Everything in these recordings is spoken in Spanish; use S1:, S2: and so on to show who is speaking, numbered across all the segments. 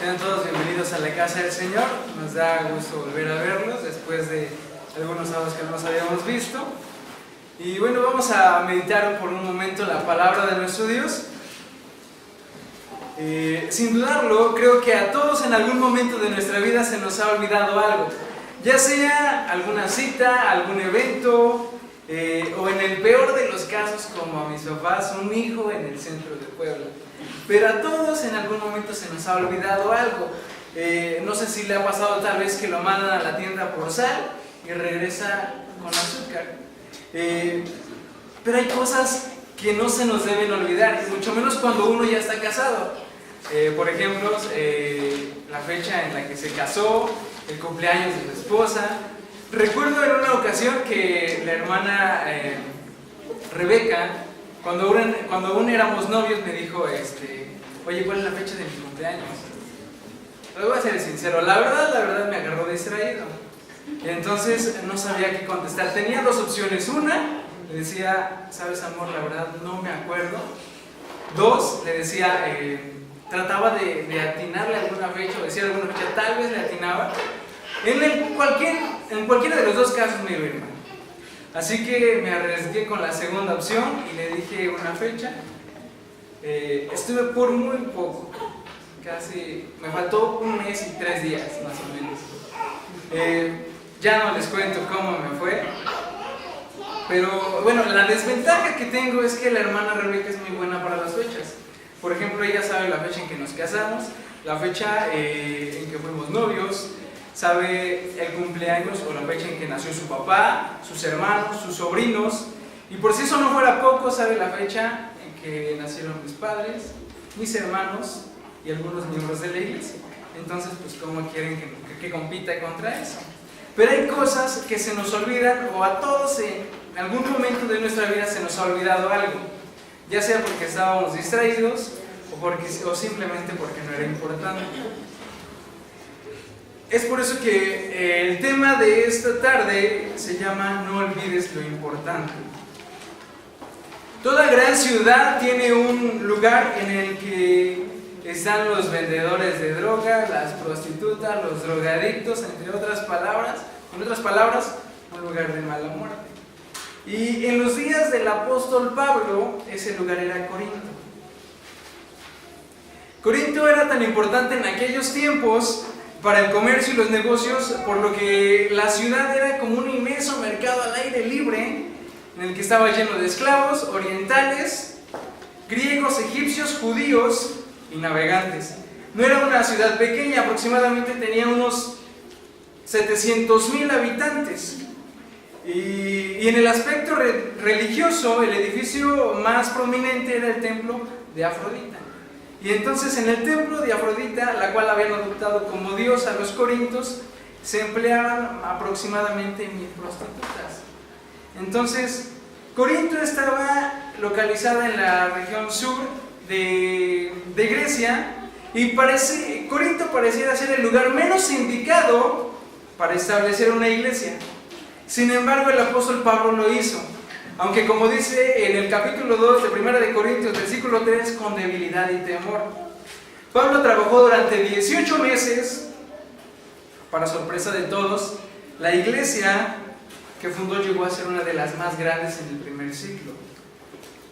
S1: Sean todos bienvenidos a la casa del Señor. Nos da gusto volver a verlos después de algunos sábados que no nos habíamos visto. Y bueno, vamos a meditar por un momento la palabra de nuestro Dios. Sin dudarlo, creo que a todos en algún momento de nuestra vida se nos ha olvidado algo. Ya sea alguna cita, algún evento, o en el peor de los casos, como a mis papás, un hijo en el centro de Puebla. Pero a todos en algún momento se nos ha olvidado algo. No sé si le ha pasado tal vez que lo mandan a la tienda por sal y regresa con azúcar. Pero hay cosas que no se nos deben olvidar, y mucho menos cuando uno ya está casado. Por ejemplo, la fecha en la que se casó, el cumpleaños de su esposa. Recuerdo en una ocasión que la hermana Rebeca, cuando aún éramos novios, me dijo, oye, ¿cuál es la fecha de mi cumpleaños? Lo voy a ser sincero, la verdad me agarró distraído. Entonces no sabía qué contestar. Tenía dos opciones. Una, le decía, ¿sabes, amor? La verdad no me acuerdo. Dos, le decía, trataba de atinarle alguna fecha, o decir alguna fecha, tal vez le atinaba. En cualquiera de los dos casos me iba a ir mal. Así que me arriesgué con la segunda opción y le dije una fecha. Estuve por muy poco, casi, me faltó 1 mes y 3 días más o menos. Ya no les cuento cómo me fue, pero bueno, la desventaja que tengo es que la hermana Rebeca es muy buena para las fechas. Por ejemplo, ella sabe la fecha en que nos casamos, la fecha en que fuimos novios, sabe el cumpleaños o la fecha en que nació su papá, sus hermanos, sus sobrinos, y por si eso no fuera poco, sabe la fecha en que nacieron mis padres, mis hermanos y algunos miembros de la iglesia. Entonces, pues, ¿cómo quieren que compita contra eso? Pero hay cosas que se nos olvidan, o a todos en algún momento de nuestra vida se nos ha olvidado algo, ya sea porque estábamos distraídos o simplemente porque no era importante. Es por eso que el tema de esta tarde se llama No olvides lo importante. Toda gran ciudad tiene un lugar en el que están los vendedores de droga, las prostitutas, los drogadictos, entre otras palabras, un lugar de mala muerte. Y en los días del apóstol Pablo, ese lugar era Corinto. Corinto era tan importante en aquellos tiempos para el comercio y los negocios, por lo que la ciudad era como un inmenso mercado al aire libre, en el que estaba lleno de esclavos, orientales, griegos, egipcios, judíos y navegantes. No era una ciudad pequeña, aproximadamente tenía unos 700,000 habitantes. Y en el aspecto religioso, el edificio más prominente era el templo de Afrodita. Y entonces en el templo de Afrodita, la cual habían adoptado como dios a los corintios, se empleaban aproximadamente 1,000 prostitutas. Entonces, Corinto estaba localizada en la región sur de Grecia, y Corinto pareciera ser el lugar menos indicado para establecer una iglesia. Sin embargo, el apóstol Pablo lo hizo, aunque, como dice en el capítulo 2 de 1 de Corintios, versículo 3, con debilidad y temor. Pablo trabajó durante 18 meses, para sorpresa de todos. La iglesia que fundó llegó a ser una de las más grandes en el primer siglo.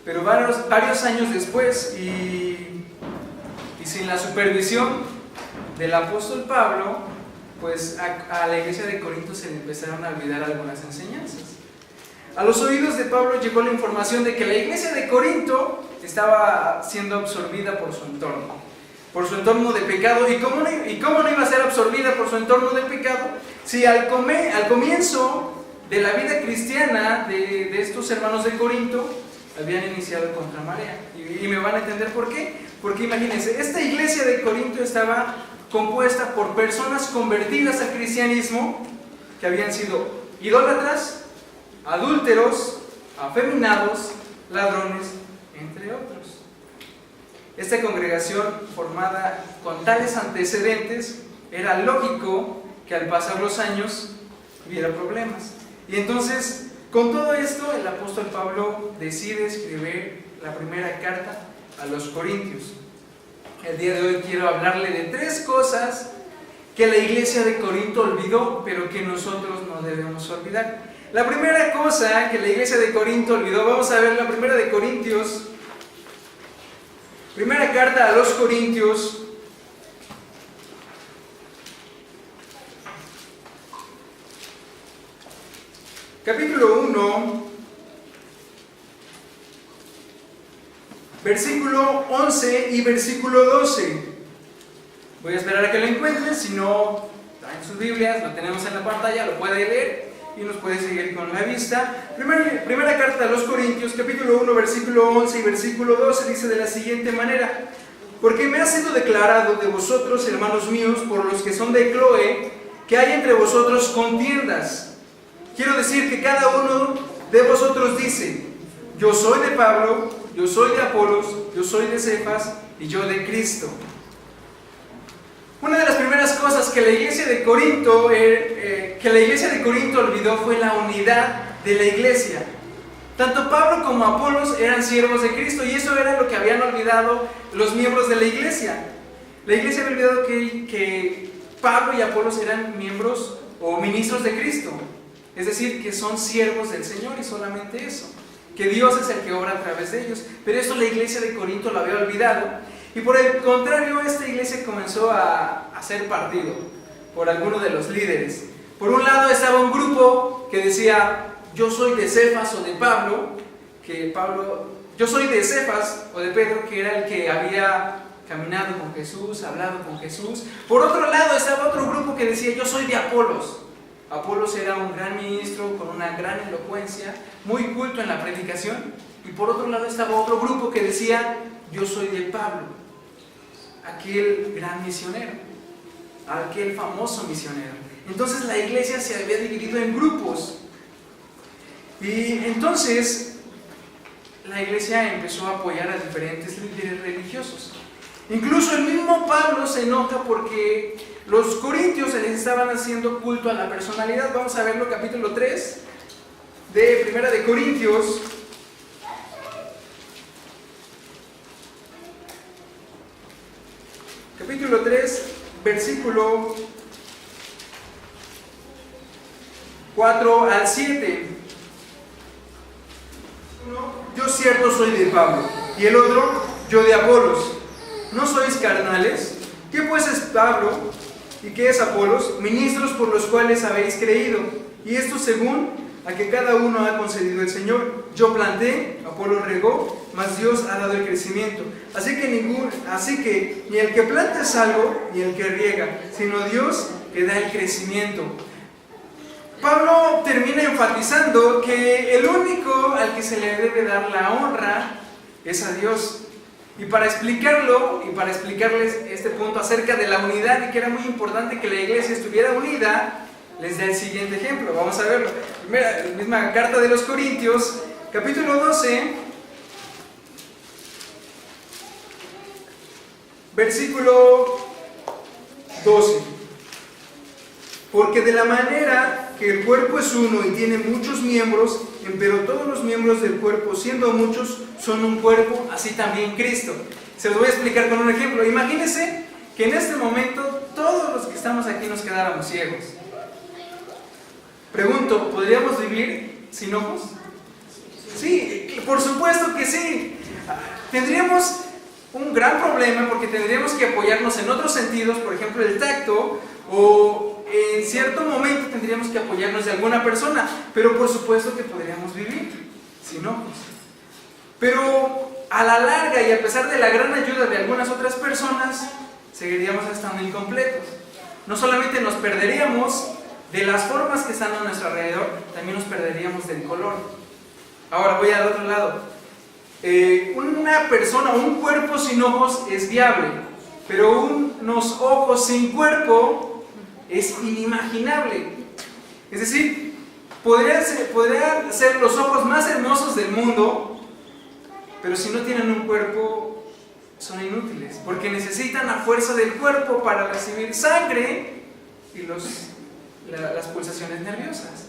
S1: Pero varios años después, y sin la supervisión del apóstol Pablo, pues a la iglesia de Corinto se le empezaron a olvidar algunas enseñanzas. A los oídos de Pablo llegó la información de que la iglesia de Corinto estaba siendo absorbida por su entorno de pecado. ¿Y cómo no iba a ser absorbida por su entorno de pecado? Si al comienzo de la vida cristiana de estos hermanos de Corinto habían iniciado contra marea. Y me van a entender por qué. Porque imagínense, esta iglesia de Corinto estaba compuesta por personas convertidas al cristianismo, que habían sido idólatras, adúlteros, afeminados, ladrones, entre otros. Esta congregación, formada con tales antecedentes, era lógico que al pasar los años hubiera problemas. Y entonces, con todo esto, el apóstol Pablo decide escribir la primera carta a los Corintios. El día de hoy quiero hablarle de 3 cosas que la iglesia de Corinto olvidó, pero que nosotros no debemos olvidar. La primera cosa que la iglesia de Corinto olvidó, vamos a ver la primera de Corintios, primera carta a los Corintios, capítulo 1, versículo 11 y versículo 12. Voy a esperar a que lo encuentren, si no, traen sus Biblias, lo tenemos en la pantalla, lo puede leer y nos puede seguir con la vista. Primera carta a los Corintios, capítulo 1, versículo 11 y versículo 12, dice de la siguiente manera: porque me ha sido declarado de vosotros, hermanos míos, por los que son de Cloé, que hay entre vosotros contiendas. Quiero decir que cada uno de vosotros dice: yo soy de Pablo, yo soy de Apolos, yo soy de Cefas y yo de Cristo. Una de las primeras cosas que la iglesia de Corinto olvidó fue la unidad de la iglesia. Tanto Pablo como Apolos eran siervos de Cristo, y eso era lo que habían olvidado los miembros de la iglesia. La iglesia había olvidado que Pablo y Apolos eran miembros o ministros de Cristo, es decir, que son siervos del Señor, y solamente eso, que Dios es el que obra a través de ellos. Pero esto la iglesia de Corinto lo había olvidado, y por el contrario, esta iglesia comenzó a hacer partido por algunos de los líderes. Por un lado estaba un grupo que decía: yo soy de Cefas o de Pablo, yo soy de Cefas o de Pedro, que era el que había caminado con Jesús, hablado con Jesús. Por otro lado estaba otro grupo que decía: yo soy de Apolos. Apolos era un gran ministro con una gran elocuencia, muy culto en la predicación. Y por otro lado estaba otro grupo que decía: yo soy de Pablo, aquel gran misionero, aquel famoso misionero. Entonces la iglesia se había dividido en grupos, y entonces la iglesia empezó a apoyar a diferentes líderes religiosos. Incluso el mismo Pablo se enoja porque los corintios se les estaban haciendo culto a la personalidad. Vamos a verlo, capítulo 3 de Primera de Corintios. Capítulo 3, versículo 4 al 7. Uno: yo cierto soy de Pablo, y el otro: yo de Apolos. ¿No sois carnales? ¿Qué pues es Pablo y qué es Apolos? Ministros por los cuales habéis creído, y esto según a que cada uno ha concedido el Señor. Yo planté, Apolos regó, mas Dios ha dado el crecimiento. Así que ni el que planta es algo, ni el que riega, sino Dios que da el crecimiento. Pablo termina enfatizando que el único al que se le debe dar la honra es a Dios. Y para explicarlo, y para explicarles este punto acerca de la unidad, y que era muy importante que la iglesia estuviera unida, les da el siguiente ejemplo. Vamos a verlo. Primera, la misma carta de los Corintios, capítulo 12, versículo 12. Porque de la manera que el cuerpo es uno y tiene muchos miembros, pero todos los miembros del cuerpo, siendo muchos, son un cuerpo, así también Cristo. Se los voy a explicar con un ejemplo. Imagínense que en este momento todos los que estamos aquí nos quedáramos ciegos. Pregunto, ¿podríamos vivir sin ojos? Sí, por supuesto que sí. Tendríamos un gran problema porque tendríamos que apoyarnos en otros sentidos, por ejemplo el tacto, o en cierto momento tendríamos que apoyarnos de alguna persona, pero por supuesto que podríamos vivir sin ojos. Pero a la larga, y a pesar de la gran ayuda de algunas otras personas, seguiríamos estando incompletos. No solamente nos perderíamos de las formas que están a nuestro alrededor, también nos perderíamos del color. Ahora voy al otro lado. Una persona, un cuerpo sin ojos es viable, pero unos ojos sin cuerpo es inimaginable. Es decir, podrían ser los ojos más hermosos del mundo, pero si no tienen un cuerpo son inútiles, porque necesitan la fuerza del cuerpo para recibir sangre y las pulsaciones nerviosas.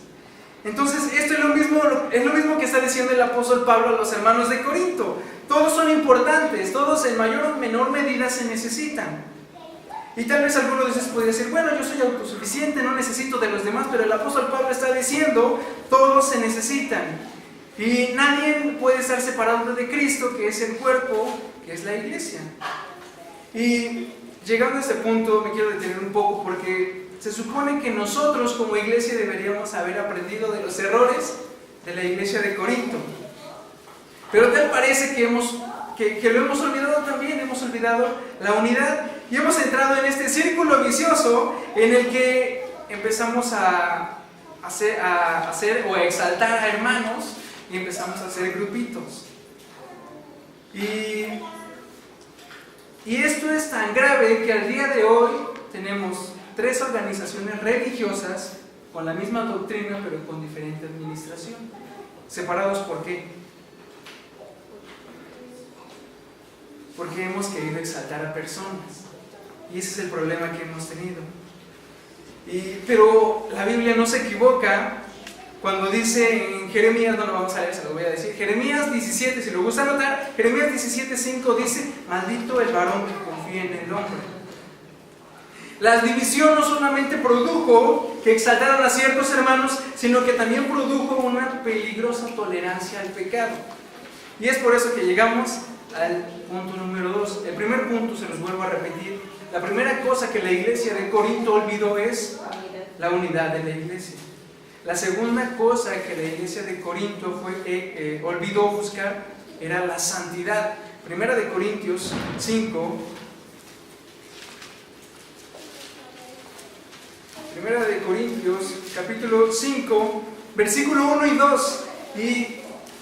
S1: Entonces, esto es lo mismo que está diciendo el apóstol Pablo a los hermanos de Corinto. Todos son importantes, todos en mayor o menor medida se necesitan. Y tal vez alguno de ustedes podría decir, bueno, yo soy autosuficiente, no necesito de los demás, pero el apóstol Pablo está diciendo, todos se necesitan. Y nadie puede estar separado de Cristo, que es el cuerpo, que es la iglesia. Y llegando a este punto me quiero detener un poco porque se supone que nosotros como iglesia deberíamos haber aprendido de los errores de la iglesia de Corinto. Pero tal parece que lo hemos olvidado también, hemos olvidado la unidad y hemos entrado en este círculo vicioso en el que empezamos a hacer o a exaltar a hermanos y empezamos a hacer grupitos. Y esto es tan grave que al día de hoy tenemos 3 organizaciones religiosas con la misma doctrina pero con diferente administración. ¿Separados por qué? Porque hemos querido exaltar a personas. Y ese es el problema que hemos tenido. Pero la Biblia no se equivoca cuando dice en Jeremías, no lo vamos a leer, se lo voy a decir. Jeremías 17, si lo gusta anotar, Jeremías 17:5 dice: maldito el varón que confía en el hombre. La división no solamente produjo que exaltaran a ciertos hermanos, sino que también produjo una peligrosa tolerancia al pecado. Y es por eso que llegamos al punto número 2. El primer punto, se los vuelvo a repetir, la primera cosa que la iglesia de Corinto olvidó es la unidad de la iglesia. La segunda cosa que la iglesia de Corinto olvidó buscar era la santidad. Primera de Corintios 5. Primera de Corintios, capítulo 5, versículo 1 y 2. Y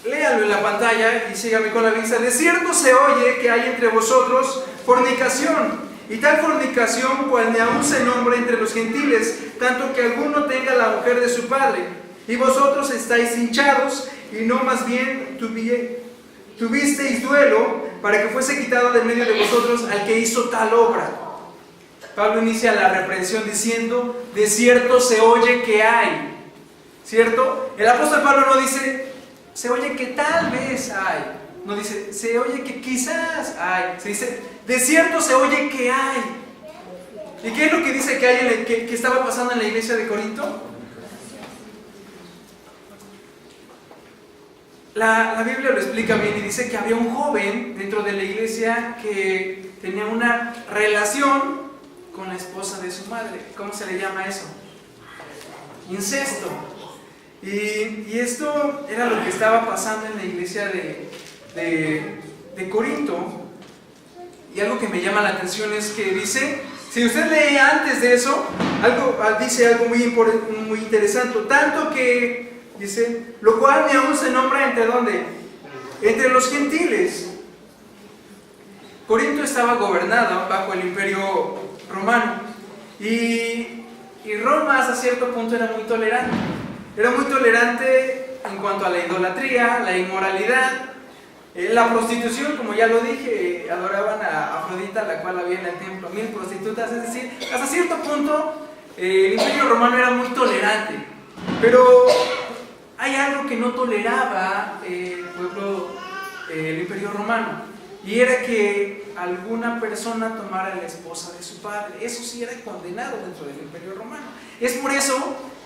S1: léalo en la pantalla y sígame con la vista. De cierto se oye que hay entre vosotros fornicación, y tal fornicación cual ni aún se nombra entre los gentiles, tanto que alguno tenga la mujer de su padre. Y vosotros estáis hinchados, y no más bien tuvisteis duelo, para que fuese quitado de medio de vosotros al que hizo tal obra. Pablo inicia la reprensión diciendo: de cierto se oye que hay. ¿Cierto? El apóstol Pablo no dice se oye que tal vez hay, no dice se oye que quizás hay, se dice de cierto se oye que hay. ¿Y qué es lo que dice que hay que estaba pasando en la iglesia de Corinto? La Biblia lo explica bien y dice que había un joven dentro de la iglesia que tenía una relación con la esposa de su madre. ¿Cómo se le llama eso? Incesto. Y esto era lo que estaba pasando en la iglesia de Corinto. Y algo que me llama la atención es que dice, si usted lee antes de eso, dice algo muy interesante, tanto que dice, lo cual ni aún se nombra entre ¿dónde? Entre los gentiles. Corinto estaba gobernada bajo el imperio romano y Roma hasta cierto punto era muy tolerante. Era muy tolerante en cuanto a la idolatría, la inmoralidad, la prostitución, como ya lo dije, adoraban a Afrodita, la cual había en el templo, 1000 prostitutas, es decir, hasta cierto punto el imperio romano era muy tolerante, pero hay algo que no toleraba el imperio romano, y era que alguna persona tomara la esposa de su padre. Eso sí era condenado dentro del imperio romano. Es por eso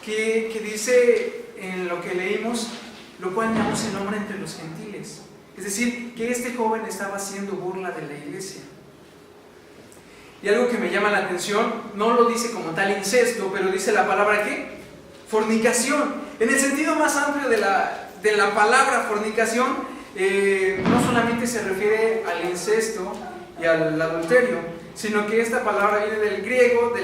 S1: que dice en lo que leímos, lo cual no se nombra entre los gentiles. Es decir, que este joven estaba haciendo burla de la iglesia. Y algo que me llama la atención, no lo dice como tal incesto, pero dice la palabra ¿qué? Fornicación. En el sentido más amplio de la palabra fornicación, no solamente se refiere al incesto y al adulterio, sino que esta palabra viene del griego,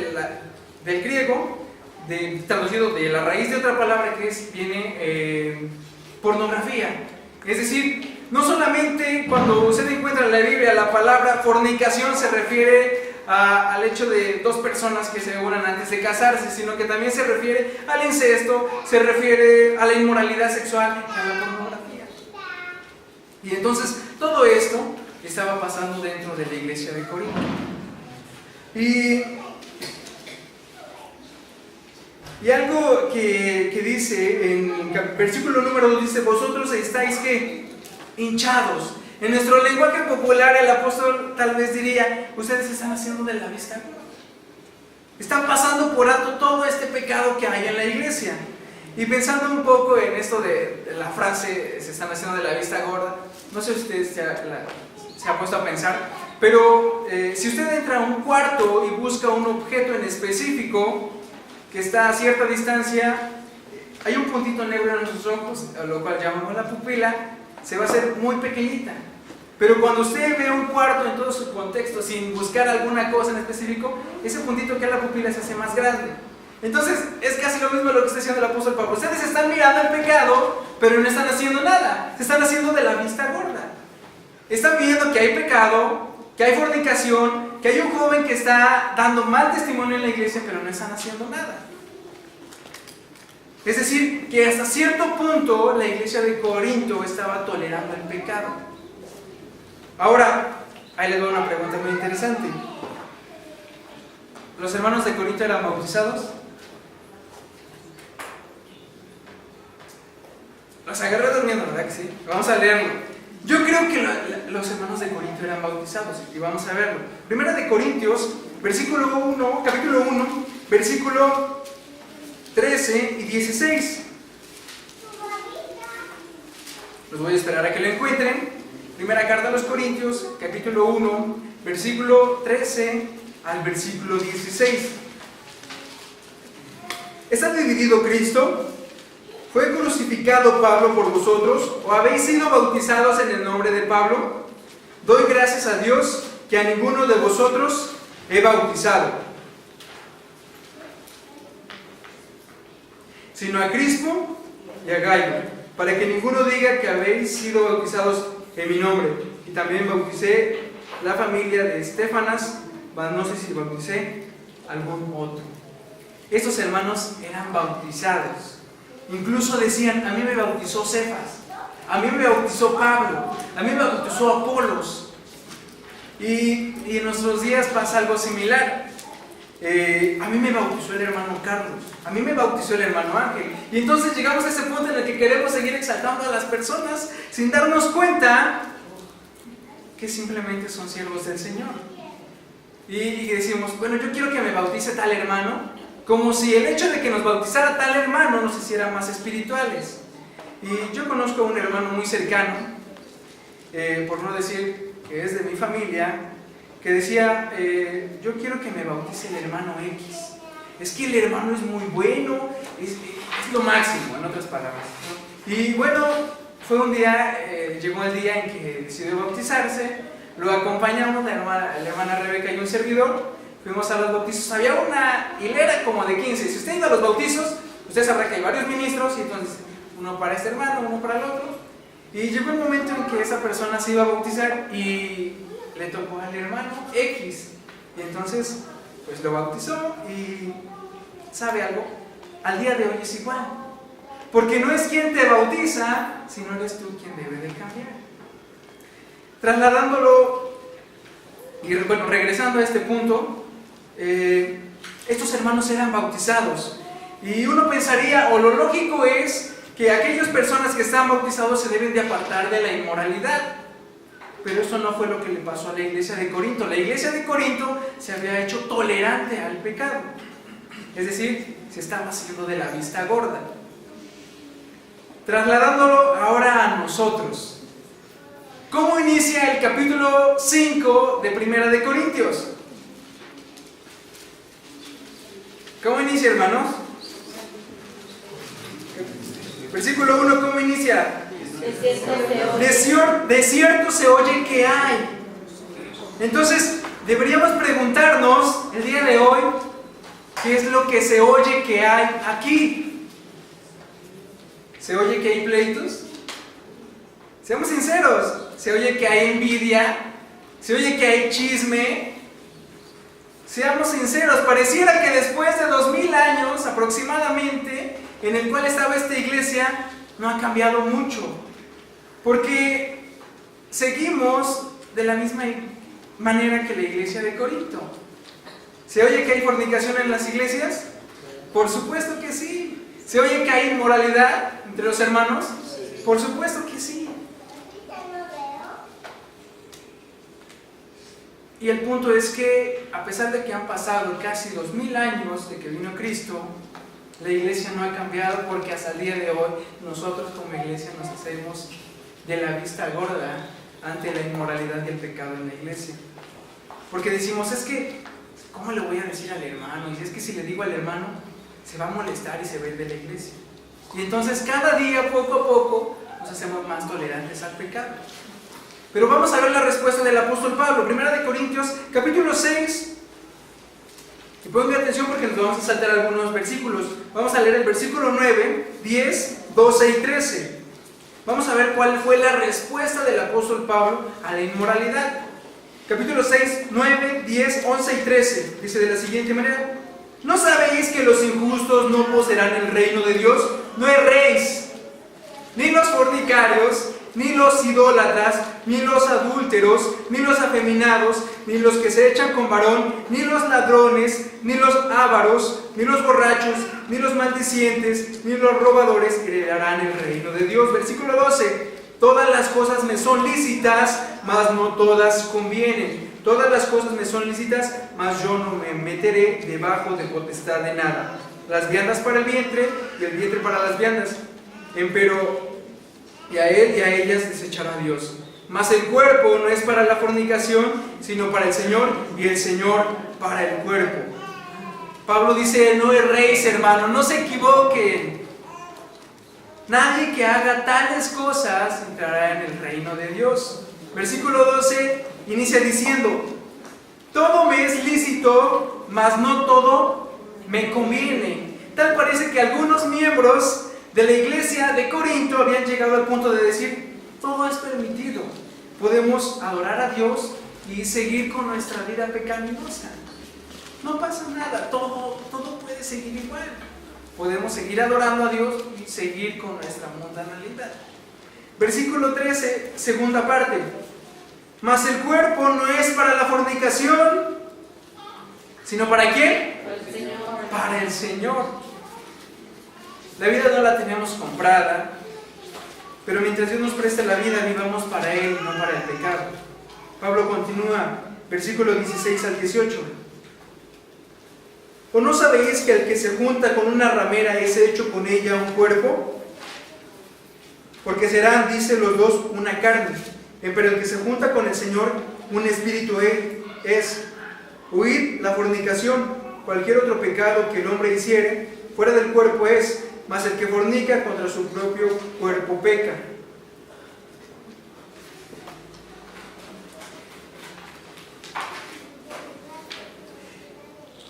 S1: traducido de la raíz de otra palabra que viene pornografía. Es decir, no solamente cuando usted encuentra en la Biblia la palabra fornicación se refiere al hecho de dos personas que se unan antes de casarse, sino que también se refiere al incesto, se refiere a la inmoralidad sexual y a la pornografía. Y entonces todo esto estaba pasando dentro de la iglesia de Corinto. Y Y algo que dice en el versículo número 2, dice: vosotros estáis ¿qué? Hinchados. En nuestro lenguaje popular el apóstol tal vez diría: ustedes están haciendo de la vista gorda. Están pasando por alto todo este pecado que hay en la iglesia. Y pensando un poco en esto de la frase: se están haciendo de la vista gorda, no sé si usted se ha puesto a pensar, pero si usted entra a un cuarto y busca un objeto en específico que está a cierta distancia, hay un puntito negro en nuestros ojos, a lo cual llamamos la pupila, se va a hacer muy pequeñita. Pero cuando usted ve un cuarto en todo su contexto, sin buscar alguna cosa en específico, ese puntito que es la pupila se hace más grande. Entonces es casi lo mismo lo que está haciendo el apóstol Pablo. Ustedes están mirando el pecado, pero no están haciendo nada. Se están haciendo de la vista gorda. Están viendo que hay pecado, que hay fornicación, que hay un joven que está dando mal testimonio en la iglesia, pero no están haciendo nada. Es decir, que hasta cierto punto la iglesia de Corinto estaba tolerando el pecado. Ahora, ahí les doy una pregunta muy interesante. ¿Los hermanos de Corinto eran bautizados? Los agarré durmiendo, ¿verdad que sí? Vamos a leerlo. Yo creo que los hermanos de Corinto eran bautizados, y vamos a verlo. Primera de Corintios, versículo 1, capítulo 1, versículo 13 y 16. Los voy a esperar a que lo encuentren. Primera carta a los Corintios, capítulo 1, versículo 13 al versículo 16. ¿Está dividido Cristo? ¿Fue crucificado Pablo por vosotros? ¿O habéis sido bautizados en el nombre de Pablo? Doy gracias a Dios que a ninguno de vosotros he bautizado, sino a Crispo y a Gayo, para que ninguno diga que habéis sido bautizados en mi nombre. Y también bauticé la familia de Estefanas, no sé si bauticé algún otro. Estos hermanos eran bautizados. Incluso decían: a mí me bautizó Cefas, a mí me bautizó Pablo, a mí me bautizó Apolos. Y en nuestros días pasa algo similar. A mí me bautizó el hermano Carlos, a mí me bautizó el hermano Ángel. Y entonces llegamos a ese punto en el que queremos seguir exaltando a las personas sin darnos cuenta que simplemente son siervos del Señor. Y decimos: bueno, yo quiero que me bautice tal hermano, como si el hecho de que nos bautizara tal hermano nos hiciera más espirituales. Y yo conozco a un hermano muy cercano, por no decir que es de mi familia, que decía: yo quiero que me bautice el hermano X. Es que el hermano es muy bueno, es lo máximo, en otras palabras. Y bueno, fue un día, llegó el día en que decidió bautizarse, lo acompañamos, la hermana Rebeca y un servidor. Fuimos a los bautizos, había una hilera como de 15. Si usted ha ido a los bautizos, usted sabrá que hay varios ministros, y entonces uno para este hermano, uno para el otro. Y llegó el momento en que esa persona se iba a bautizar y le tocó al hermano X. Y entonces, pues lo bautizó. Y ¿sabe algo? Al día de hoy es igual. Porque no es quien te bautiza, sino eres tú quien debe de cambiar. Trasladándolo, y bueno, regresando a este punto, estos hermanos eran bautizados. Y uno pensaría, o lo lógico es, que aquellas personas que están bautizados se deben de apartar de la inmoralidad. Pero eso no fue lo que le pasó a la iglesia de Corinto. La iglesia de Corinto se había hecho tolerante al pecado. Es decir, se estaba haciendo de la vista gorda. Trasladándolo ahora a nosotros. ¿Cómo inicia el capítulo 5 de Primera de Corintios? ¿Cómo inicia, hermanos? Versículo 1, ¿cómo inicia? De cierto se oye que hay. Entonces, deberíamos preguntarnos el día de hoy, ¿qué es lo que se oye que hay aquí? ¿Se oye que hay pleitos? Seamos sinceros, se oye que hay envidia, se oye que hay chisme. Seamos sinceros, pareciera que después de 2000 años aproximadamente, en el cual estaba esta iglesia, no ha cambiado mucho. Porque seguimos de la misma manera que la iglesia de Corinto. ¿Se oye que hay fornicación en las iglesias? Por supuesto que sí. ¿Se oye que hay inmoralidad entre los hermanos? Por supuesto que sí. Y el punto es que, a pesar de que han pasado casi 2000 años de que vino Cristo, la iglesia no ha cambiado, porque hasta el día de hoy nosotros como iglesia nos hacemos de la vista gorda ante la inmoralidad y el pecado en la iglesia. Porque decimos, es que, ¿cómo le voy a decir al hermano? Y es que si le digo al hermano, se va a molestar y se va a ir de la iglesia. Y entonces cada día, poco a poco, nos hacemos más tolerantes al pecado. Pero vamos a ver la respuesta del apóstol Pablo. 1 Corintios, capítulo 6. Y pongan atención porque nos vamos a saltar algunos versículos. Vamos a leer el versículo 9, 10, 12 y 13. Vamos a ver cuál fue la respuesta del apóstol Pablo a la inmoralidad. Capítulo 6, 9, 10, 11 y 13. Dice de la siguiente manera: ¿no sabéis que los injustos no poseerán el reino de Dios? No erréis, ni los fornicarios, ni los idólatras, ni los adúlteros, ni los afeminados, ni los que se echan con varón, ni los ladrones, ni los ávaros, ni los borrachos, ni los maldicientes, ni los robadores heredarán el reino de Dios. Versículo 12: todas las cosas me son lícitas, mas no todas convienen. Todas las cosas me son lícitas, mas yo no me meteré debajo de potestad de nada. Las viandas para el vientre, y el vientre para las viandas. Empero, y a él y a ellas desechará Dios. Mas el cuerpo no es para la fornicación, sino para el Señor, y el Señor para el cuerpo. Pablo dice: no erréis, hermano, no se equivoquen. Nadie que haga tales cosas entrará en el reino de Dios. Versículo 12 inicia diciendo: todo me es lícito, mas no todo me conviene. Tal parece que algunos miembros de la iglesia de Corinto habían llegado al punto de decir: todo es permitido, podemos adorar a Dios y seguir con nuestra vida pecaminosa, no pasa nada, todo puede seguir igual, podemos seguir adorando a Dios y seguir con nuestra mundanalidad. Versículo 13, segunda parte: mas el cuerpo no es para la fornicación, sino ¿para quién?
S2: Para el Señor.
S1: Para el Señor. La vida no la tenemos comprada, pero mientras Dios nos preste la vida, vivamos para Él, no para el pecado. Pablo continúa, versículo 16 al 18. ¿O no sabéis que el que se junta con una ramera es hecho con ella un cuerpo? Porque serán, dice, los dos una carne. Pero el que se junta con el Señor, un espíritu es. Huid la fornicación. Cualquier otro pecado que el hombre hiciere, fuera del cuerpo es, mas el que fornica contra su propio cuerpo peca.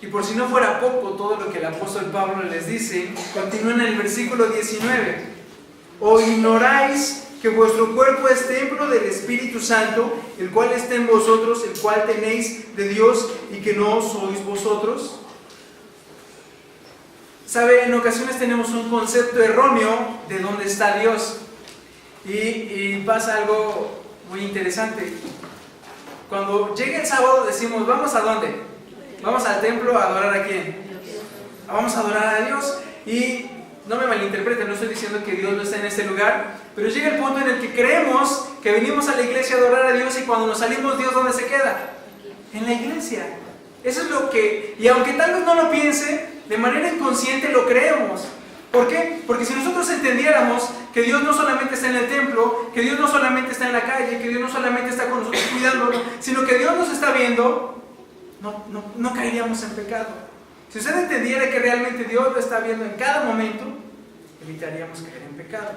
S1: Y por si no fuera poco todo lo que el apóstol Pablo les dice, continúa en el versículo 19. ¿O ignoráis que vuestro cuerpo es templo del Espíritu Santo, el cual está en vosotros, el cual tenéis de Dios, y que no sois vosotros? ¿Sabe? En ocasiones tenemos un concepto erróneo de dónde está Dios. Y pasa algo muy interesante. Cuando llega el sábado decimos: ¿vamos a dónde? Vamos al templo a adorar ¿a quién? Vamos a adorar a Dios. Y no me malinterpreten, no estoy diciendo que Dios no está en este lugar, pero llega el punto en el que creemos que venimos a la iglesia a adorar a Dios, y cuando nos salimos, ¿Dios dónde se queda? En la iglesia. Eso es lo que, y aunque tal vez no lo piense, de manera inconsciente lo creemos. ¿Por qué? Porque si nosotros entendiéramos que Dios no solamente está en el templo, que Dios no solamente está en la calle, que Dios no solamente está con nosotros cuidándolo, sino que Dios nos está viendo, no caeríamos en pecado. Si usted entendiera que realmente Dios lo está viendo en cada momento, evitaríamos caer en pecado.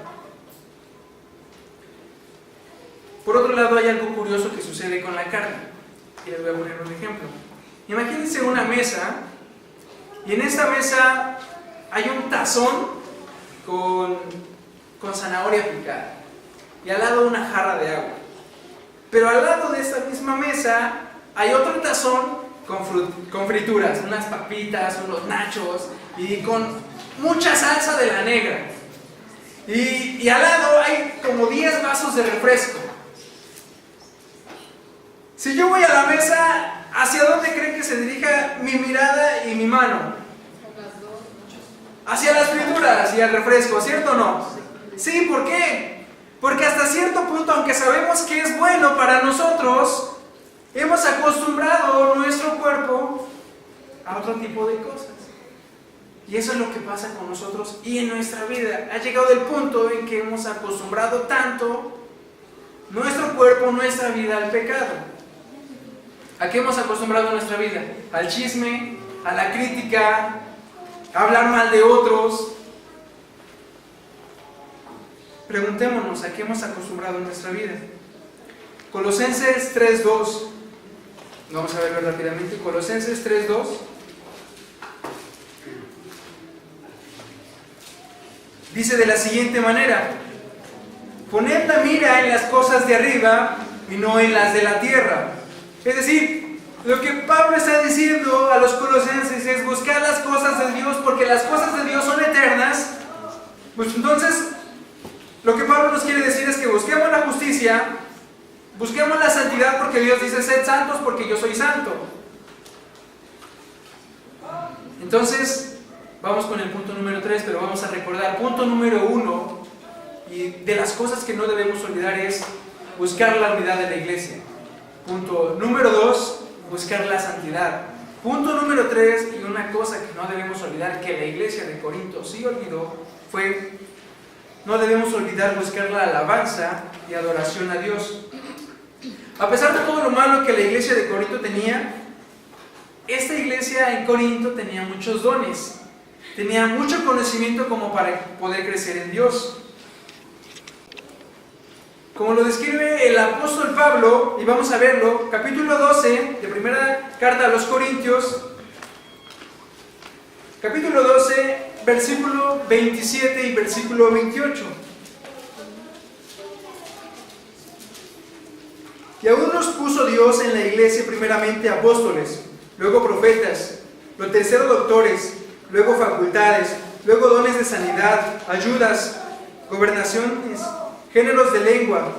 S1: Por otro lado, hay algo curioso que sucede con la carne, y les voy a poner un ejemplo. Imagínense una mesa, y en esta mesa hay un tazón con zanahoria picada, y al lado una jarra de agua. Pero al lado de esta misma mesa hay otro tazón con frituras, unas papitas, unos nachos, y con mucha salsa de la negra. Y al lado hay como 10 vasos de refresco. Si yo voy a la mesa, ¿hacia dónde creen que se dirija mi mirada y mi mano? hacia las frituras y al refresco, ¿cierto o no? Sí, ¿por qué? Porque hasta cierto punto, aunque sabemos que es bueno para nosotros, hemos acostumbrado nuestro cuerpo a otro tipo de cosas. Y eso es lo que pasa con nosotros y en nuestra vida. Ha llegado el punto en que hemos acostumbrado tanto nuestro cuerpo, nuestra vida al pecado. ¿A qué hemos acostumbrado nuestra vida? Al chisme, a la crítica, a hablar mal de otros. Preguntémonos, ¿a qué hemos acostumbrado nuestra vida? Colosenses 3:2. Vamos a verlo rápidamente. Colosenses 3:2. Dice de la siguiente manera: poned la mira en las cosas de arriba y no en las de la tierra. Es decir, lo que Pablo está diciendo a los colosenses es buscar las cosas de Dios, porque las cosas de Dios son eternas. Pues entonces, lo que Pablo nos quiere decir es que busquemos la justicia, busquemos la santidad, porque Dios dice: sed santos porque yo soy santo. Entonces, vamos con el punto número 3, pero vamos a recordar. Punto número 1, y de las cosas que no debemos olvidar, es buscar la unidad de la iglesia. Punto número 2, buscar la santidad. Punto número 3, y una cosa que no debemos olvidar, que la iglesia de Corinto sí olvidó, fue: no debemos olvidar buscar la alabanza y adoración a Dios. A pesar de todo lo malo que la iglesia de Corinto tenía, esta iglesia en Corinto tenía muchos dones. Tenía mucho conocimiento como para poder crecer en Dios. Como lo describe el apóstol Pablo, y vamos a verlo, capítulo 12 de primera carta a los Corintios, capítulo 12, versículo 27 y versículo 28. Y aún nos puso Dios en la iglesia primeramente apóstoles, luego profetas, lo tercero doctores, luego facultades, luego dones de sanidad, ayudas, gobernaciones, géneros de lengua.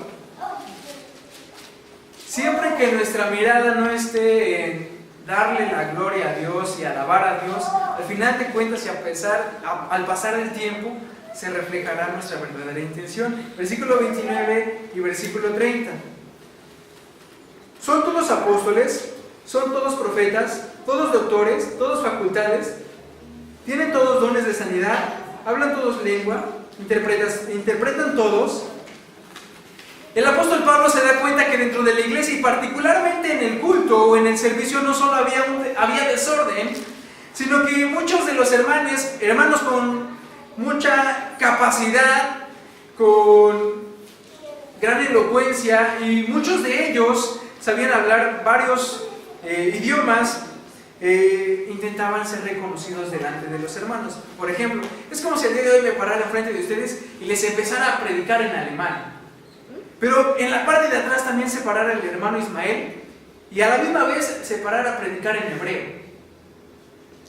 S1: Siempre que nuestra mirada no esté en darle la gloria a Dios y alabar a Dios, al final de cuentas y al pasar el tiempo, se reflejará nuestra verdadera intención. Versículo 29 y versículo 30. ¿Son todos apóstoles? ¿Son todos profetas? ¿Todos doctores? ¿Todos facultades? ¿Tienen todos dones de sanidad? ¿Hablan todos lengua? ¿Interpretan todos? El apóstol Pablo se da cuenta que dentro de la iglesia, y particularmente en el culto o en el servicio, no solo había desorden, sino que muchos de los hermanos con mucha capacidad, con gran elocuencia, y muchos de ellos sabían hablar varios idiomas, intentaban ser reconocidos delante de los hermanos. Por ejemplo, es como si el día de hoy me parara enfrente de ustedes y les empezara a predicar en alemán, pero en la parte de atrás también se parara el hermano Ismael y a la misma vez se parara a predicar en hebreo.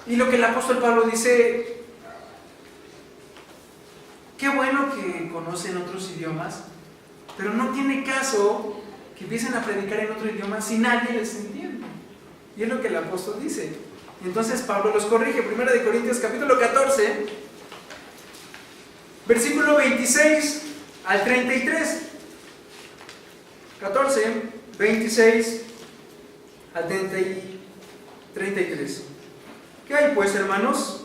S1: Y lo que el apóstol Pablo dice: qué bueno que conocen otros idiomas, pero no tiene caso que empiecen a predicar en otro idioma si nadie les entiende. Y es lo que el apóstol dice. Entonces Pablo los corrige. 1 de Corintios capítulo 14, versículo 26 al 33. 14, 26 al 33. ¿Qué hay pues, hermanos?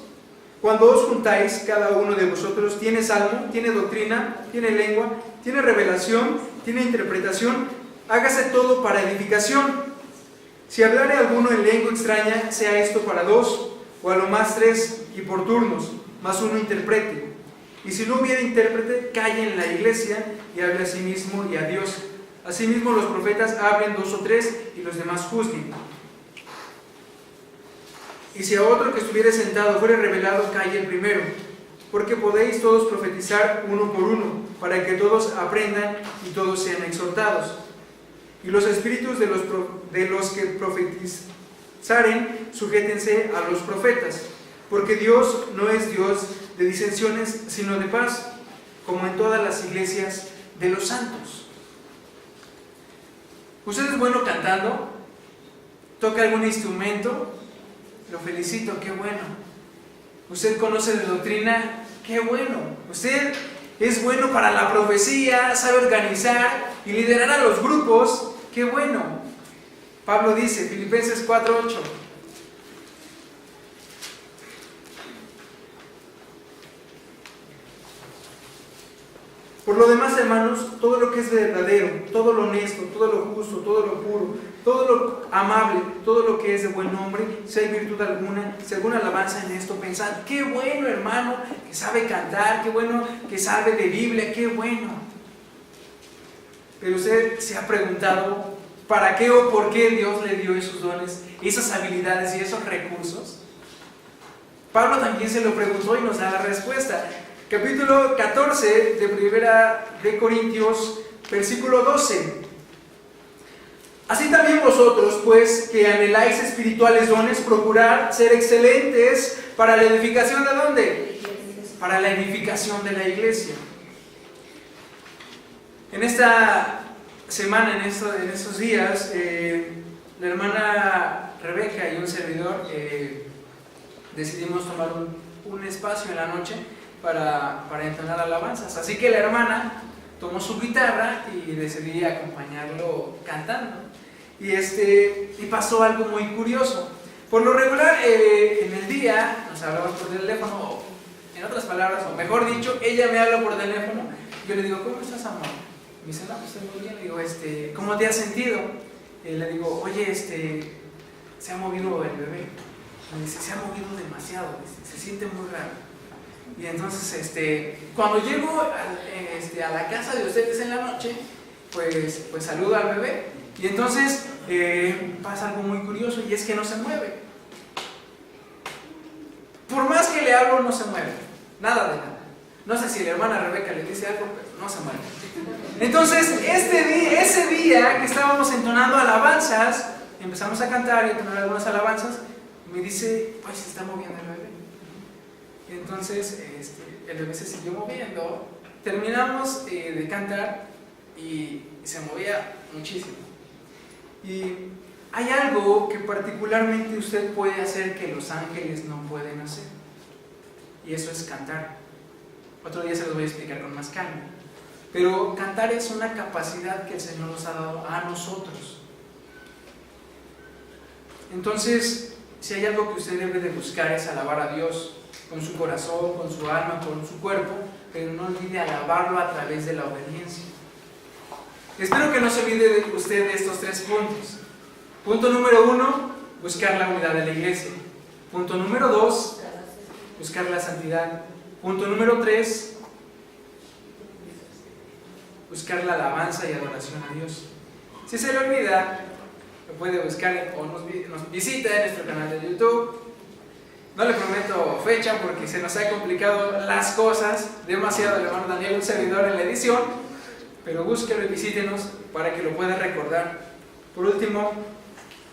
S1: Cuando os juntáis, cada uno de vosotros tiene salmo, tiene doctrina, tiene lengua, tiene revelación, tiene interpretación. Hágase todo para edificación. Si hablare alguno en lengua extraña, sea esto para 2, o a lo más 3, y por turnos, más uno interprete. Y si no hubiera intérprete, calle en la iglesia y hable a sí mismo y a Dios. Asimismo los profetas hablen 2 o 3, y los demás juzguen. Y si a otro que estuviere sentado fuere revelado, calle el primero, porque podéis todos profetizar uno por uno, para que todos aprendan y todos sean exhortados. Y los espíritus de los que profetizaren, sujétense a los profetas, porque Dios no es Dios de disensiones, sino de paz, como en todas las iglesias de los santos. ¿Usted es bueno cantando? ¿Toca algún instrumento? Lo felicito, qué bueno. Usted conoce de doctrina, qué bueno. Usted es bueno para la profecía, sabe organizar y liderar a los grupos, qué bueno. Pablo dice, Filipenses 4:8. Por lo demás, hermanos, todo lo que es verdadero, todo lo honesto, todo lo justo, todo lo puro, todo lo amable, todo lo que es de buen nombre, si hay virtud alguna, si alguna alabanza en esto, pensad, qué bueno, hermano, que sabe cantar, qué bueno que sabe de Biblia, qué bueno. Pero usted se ha preguntado, ¿para qué o por qué Dios le dio esos dones, esas habilidades y esos recursos? Pablo también se lo preguntó y nos da la respuesta. Capítulo 14 de Primera de Corintios, versículo 12. Así también vosotros, pues, que anheláis espirituales dones, procurad ser excelentes para la edificación ¿de dónde? Para la edificación de la iglesia. En esta semana, en estos días, la hermana Rebeca y un servidor decidimos tomar un espacio en la noche para entonar alabanzas. Así que la hermana tomó su guitarra y decidí acompañarlo cantando. Y pasó algo muy curioso. Por lo regular, en el día nos hablamos por teléfono, o en otras palabras, o mejor dicho, ella me habla por teléfono. Yo le digo, ¿cómo estás, amor? Me dice, no, pues estoy muy bien. Le digo, ¿cómo te has sentido? Le digo, oye, se ha movido el bebé. Me dice, se ha movido demasiado, se siente muy raro. Y entonces, cuando llego a la casa de ustedes en la noche, pues saludo al bebé. Y entonces pasa algo muy curioso, y es que no se mueve. Por más que le hablo, no se mueve. Nada de nada. No sé si la hermana Rebeca le dice algo, pero no se mueve. Entonces, ese día que estábamos entonando alabanzas, empezamos a cantar y a entonar algunas alabanzas, me dice, pues se está moviendo el bebé. Y entonces el bebé se siguió moviendo, terminamos de cantar y se movía muchísimo. Y hay algo que particularmente usted puede hacer que los ángeles no pueden hacer, y eso es cantar. Otro día se los voy a explicar con más calma. Pero cantar es una capacidad que el Señor nos ha dado a nosotros. Entonces, si hay algo que usted debe de buscar es alabar a Dios con su corazón, con su alma, con su cuerpo, pero no olvide alabarlo a través de la obediencia. Espero que no se olvide de usted de estos 3 puntos. Punto número 1, buscar la unidad de la iglesia. Punto número 2, buscar la santidad. Punto número 3, buscar la alabanza y adoración a Dios. Si se le olvida, lo puede buscar o nos visita en nuestro canal de YouTube. No le prometo fecha porque se nos ha complicado las cosas demasiado, el hermano Daniel, un servidor en la edición, pero búsquelo y visítenos para que lo pueda recordar. Por último,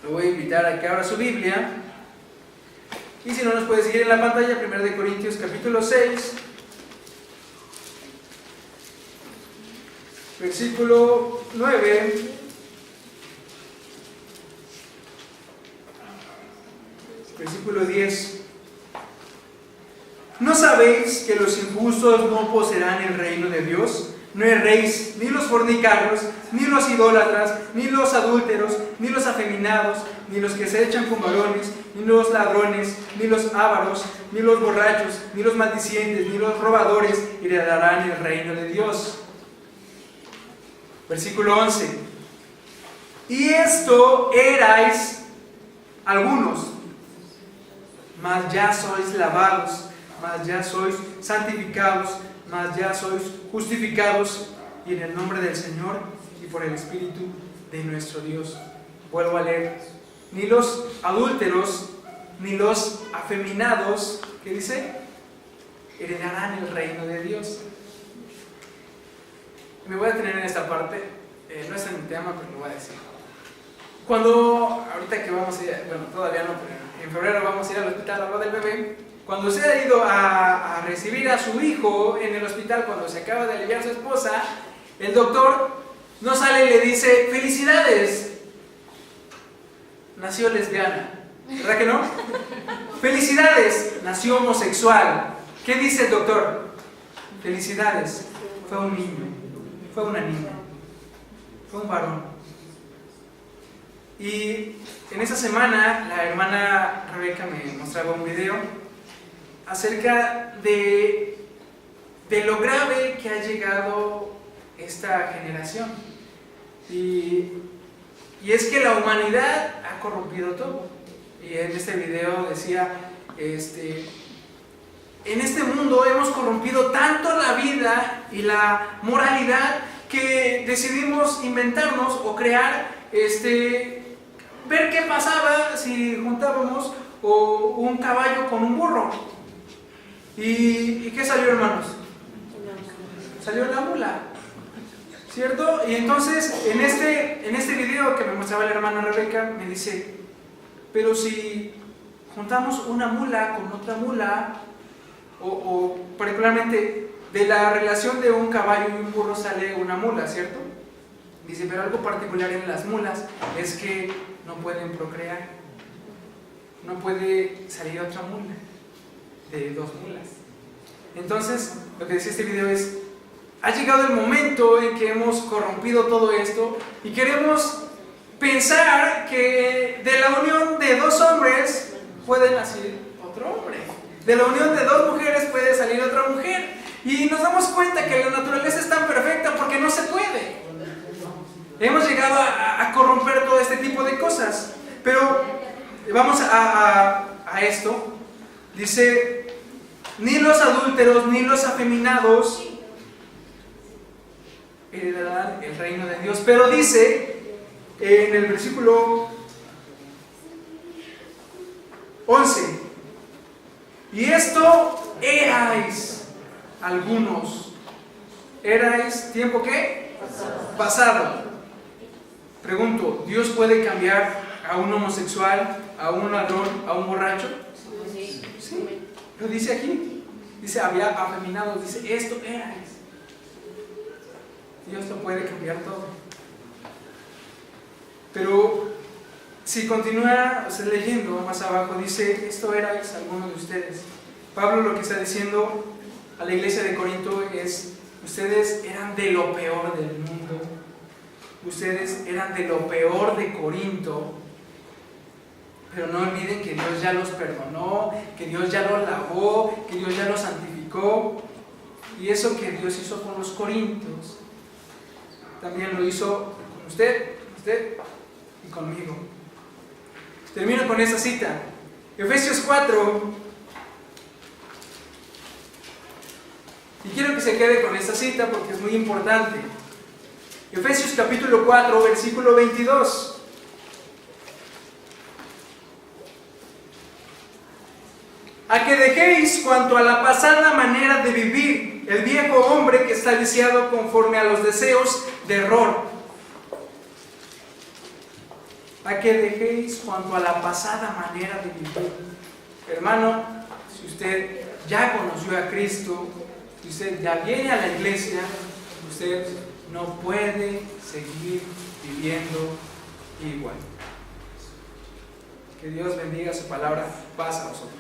S1: lo voy a invitar a que abra su Biblia, y si no nos puede seguir en la pantalla, 1 Corintios capítulo 6, versículo 9. Versículo 10. ¿No sabéis que los injustos no poseerán el reino de Dios? No erréis, ni los fornicarios, ni los idólatras, ni los adúlteros, ni los afeminados, ni los que se echan con varones, ni los ladrones, ni los ávaros, ni los borrachos, ni los maldicientes, ni los robadores heredarán el reino de Dios. Versículo 11. Y esto erais algunos, mas ya sois lavados, mas ya sois santificados, mas ya sois justificados, y en el nombre del Señor y por el Espíritu de nuestro Dios. Vuelvo a leer. Ni los adúlteros, ni los afeminados, ¿qué dice? Heredarán el reino de Dios. Me voy a detener en esta parte, no es en mi tema, pero lo voy a decir. Ahorita que vamos a ir, bueno, todavía no, pero en febrero vamos a ir al hospital a hablar del bebé. Cuando usted ha ido a recibir a su hijo en el hospital, cuando se acaba de aliviar su esposa, el doctor no sale y le dice, felicidades, nació lesbiana, ¿verdad que no? felicidades, nació homosexual. ¿Qué dice el doctor? Felicidades, fue un niño, fue una niña, fue un varón. Y en esa semana la hermana Rebeca me mostraba un video acerca de lo grave que ha llegado esta generación. Y es que la humanidad ha corrompido todo. Y en este video decía, en este mundo hemos corrompido tanto la vida y la moralidad que decidimos inventarnos o crear, ver qué pasaba si juntábamos un caballo con un burro. ¿Y qué salió, hermanos? Salió la mula, ¿cierto? Y entonces en este video que me mostraba la hermana Rebeca me dice, pero si juntamos una mula con otra mula, o particularmente de la relación de un caballo y un burro sale una mula, ¿cierto? Dice, pero algo particular en las mulas es que no pueden procrear, no puede salir otra mula de dos mulas. Entonces lo que decía este video es, ha llegado el momento en que hemos corrompido todo esto y queremos pensar que de la unión de dos hombres puede nacer otro hombre, de la unión de dos mujeres puede salir otra mujer, y nos damos cuenta que la naturaleza es tan perfecta porque no se puede. Hemos llegado a corromper todo este tipo de cosas. Pero vamos a esto. Dice, ni los adúlteros ni los afeminados heredarán el reino de Dios. Pero dice en el versículo 11, y esto erais algunos. ¿Erais tiempo qué? Pasado. Pregunto, ¿Dios puede cambiar a un homosexual, a un ladrón, a un borracho? Sí. Lo dice aquí. Dice, había afeminados. Dice, esto erais. Dios lo puede cambiar todo. Pero si continúa usted leyendo más abajo, dice, esto erais algunos de ustedes. Pablo lo que está diciendo a la iglesia de Corinto es, ustedes eran de lo peor del mundo, ustedes eran de lo peor de Corinto, pero no olviden que Dios ya los perdonó, que Dios ya los lavó, que Dios ya los santificó, y eso que Dios hizo con los corintios, también lo hizo con usted y conmigo. Termino con esta cita, Efesios 4. Y quiero que se quede con esta cita porque es muy importante. Efesios capítulo 4, versículo 22. A que dejéis cuanto a la pasada manera de vivir, el viejo hombre que está viciado conforme a los deseos de error. A que dejéis cuanto a la pasada manera de vivir. Hermano, si usted ya conoció a Cristo, si usted ya viene a la iglesia, usted no puede seguir viviendo igual. Que Dios bendiga su palabra. Paz a vosotros.